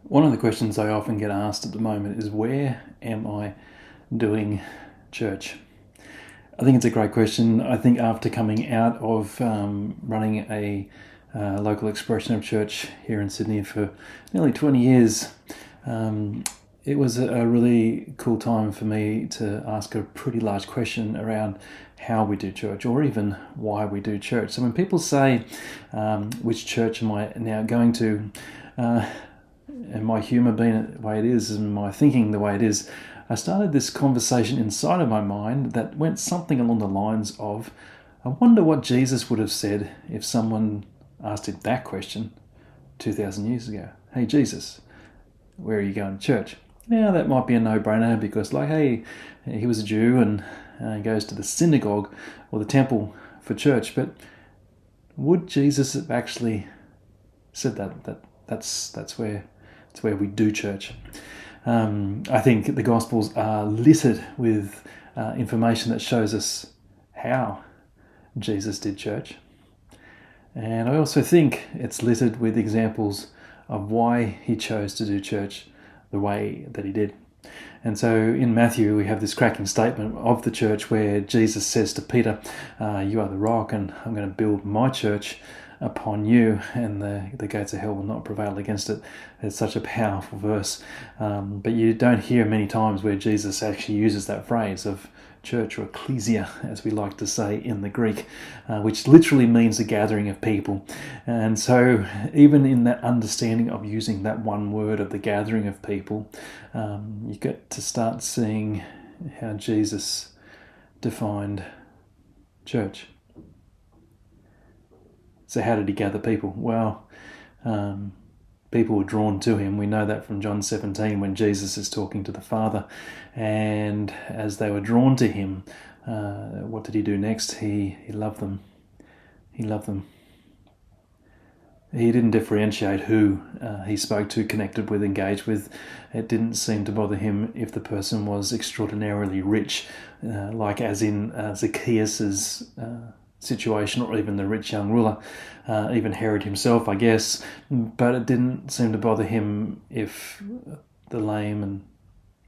One of the questions I often get asked at the moment is, where am I doing church? I think it's a great question. I think after coming out of running a local expression of church here in Sydney for nearly 20 years, it was a really cool time for me to ask a pretty large question around how we do church, or even why we do church. So when people say, which church am I now going to, and my humour being the way it is, and my thinking the way it is, I started this conversation inside of my mind that went something along the lines of, I wonder what Jesus would have said if someone asked him that question 2,000 years ago. Hey, Jesus, where are you going to church? Now, that might be a no-brainer because, hey, he was a Jew and he goes to the synagogue or the temple for church. But would Jesus have actually said that's where we do church? I think the Gospels are littered with information that shows us how Jesus did church. And I also think it's littered with examples of why he chose to do church the way that he did. And so in Matthew, we have this cracking statement of the church where Jesus says to Peter, you are the rock, and I'm going to build my church upon you, and the gates of hell will not prevail against it. It's such a powerful verse. But you don't hear many times where Jesus actually uses that phrase of church, or ecclesia, as we like to say in the Greek, which literally means a gathering of people. And so even in that understanding of using that one word of the gathering of people, you get to start seeing how Jesus defined church. So how did he gather people? Well, people were drawn to him. We know that from John 17 when Jesus is talking to the Father. And as they were drawn to him, what did he do next? He loved them. He loved them. He didn't differentiate who he spoke to, connected with, engaged with. It didn't seem to bother him if the person was extraordinarily rich, like as in Zacchaeus's situation, or even the rich young ruler, even Herod himself, I guess. But it didn't seem to bother him if the lame and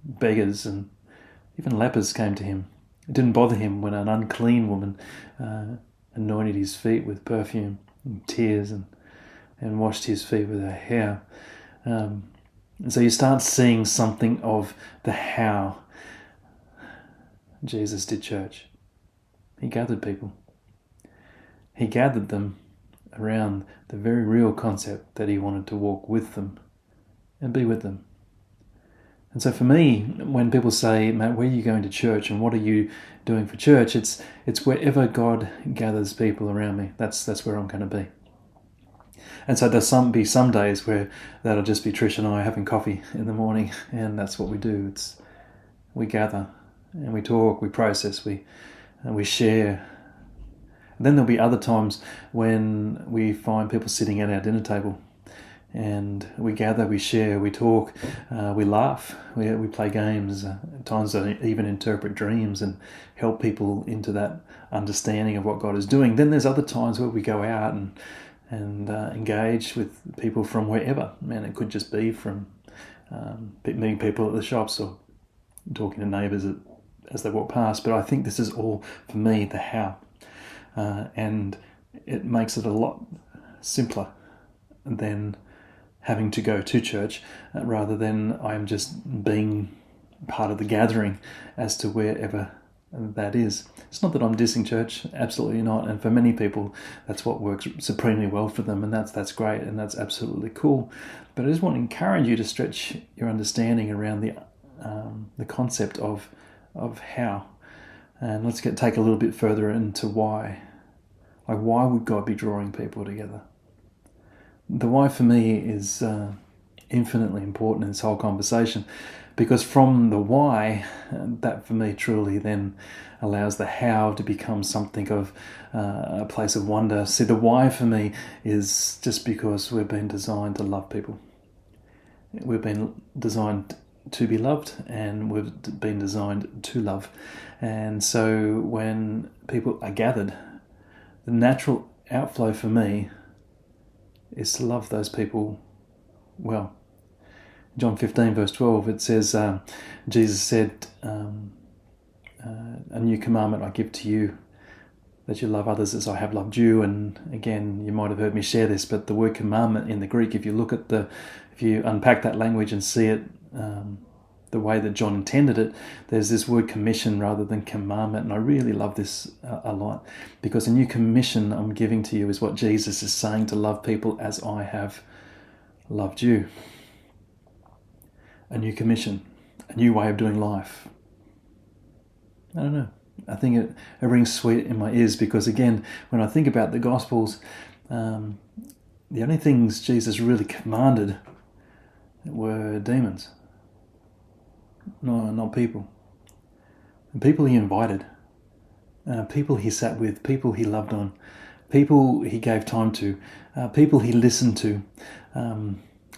beggars and even lepers came to him. It didn't bother him when an unclean woman anointed his feet with perfume and tears and washed his feet with her hair. And so you start seeing something of the how Jesus did church. He gathered people. He gathered them around the very real concept that he wanted to walk with them and be with them. And so for me, when people say, Matt, where are you going to church and what are you doing for church? It's wherever God gathers people around me. That's where I'm going to be. And so there'll be some days where that'll just be Trish and I having coffee in the morning, and that's what we do. We gather and we talk, we process, we share. And then there'll be other times when we find people sitting at our dinner table, and we gather, we share, we talk, we laugh, we play games. At times I even interpret dreams and help people into that understanding of what God is doing. Then there's other times where we go out and engage with people from wherever. Man, it could just be from meeting people at the shops or talking to neighbours as they walk past. But I think this is all, for me, the how. And it makes it a lot simpler than having to go to church, rather than I'm just being part of the gathering as to wherever that is. It's not that I'm dissing church, absolutely not. And for many people, that's what works supremely well for them, and that's great, and that's absolutely cool. But I just want to encourage you to stretch your understanding around the concept of how. And let's take a little bit further into why. Like, why would God be drawing people together? The why for me is infinitely important in this whole conversation, because from the why, that for me truly then allows the how to become something of a place of wonder. See, the why for me is just because we've been designed to love people. We've been designed to be loved, and we've been designed to love. And so when people are gathered, the natural outflow for me is to love those people well. John 15 verse 12, it says, Jesus said, a new commandment I give to you, that you love others as I have loved you. And again, you might have heard me share this, but the word commandment in the Greek, if you unpack that language and see it the way that John intended it, there's this word commission rather than commandment. And I really love this a lot, because a new commission I'm giving to you is what Jesus is saying, to love people as I have loved you. A new commission, a new way of doing life. I don't know. I think it rings sweet in my ears, because again, when I think about the Gospels, the only things Jesus really commanded were demons, not people. And people he invited, people he sat with, people he loved on, people he gave time to, people he listened to,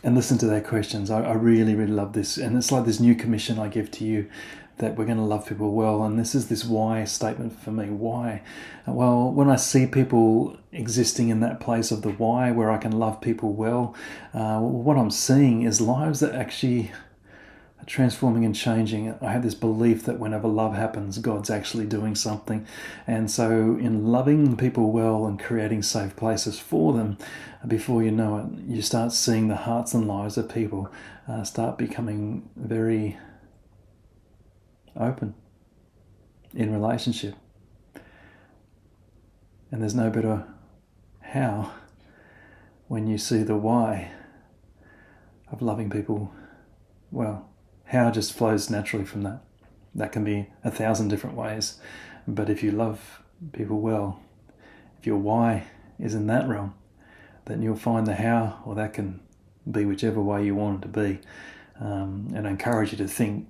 and listened to their questions. I really, really love this. And it's like this new commission I give to you, that we're going to love people well. And this is this why statement for me. Why? Well, when I see people existing in that place of the why, where I can love people well, what I'm seeing is lives that actually are transforming and changing. I have this belief that whenever love happens, God's actually doing something. And so in loving people well and creating safe places for them, before you know it, you start seeing the hearts and lives of people start becoming very open in relationship. And there's no better how when you see the why of loving people well. How just flows naturally from that. That can be 1,000 different ways. But if you love people well, if your why is in that realm, then you'll find the how, or that can be whichever way you want it to be. And I encourage you to think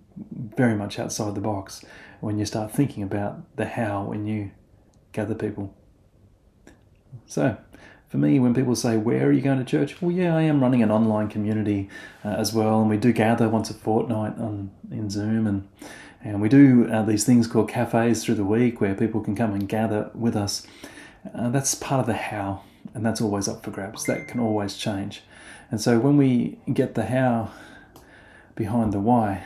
very much outside the box when you start thinking about the how when you gather people. So, for me, when people say, where are you going to church? Well, yeah, I am running an online community as well, and we do gather once a fortnight in Zoom, and we do these things called cafes through the week where people can come and gather with us. That's part of the how, and that's always up for grabs. That can always change. And so when we get the how behind the why,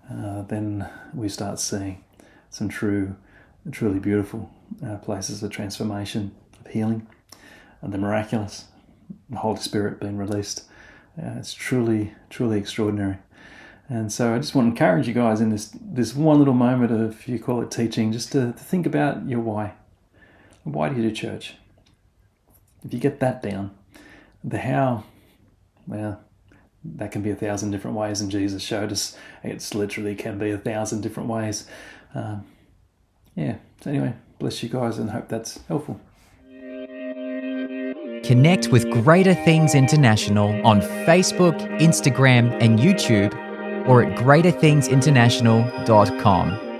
then we start seeing some truly beautiful places of transformation, of healing, and the miraculous, the Holy Spirit being released. It's truly, truly extraordinary. And so I just want to encourage you guys in this one little moment of, you call it teaching, just to think about your why. Why do you do church? If you get that down, the how, well, that can be 1,000 different ways, and Jesus showed us it's literally can be 1,000 different ways. So anyway, bless you guys and hope that's helpful. Connect with Greater Things International on Facebook, Instagram, and YouTube, or at greaterthingsinternational.com.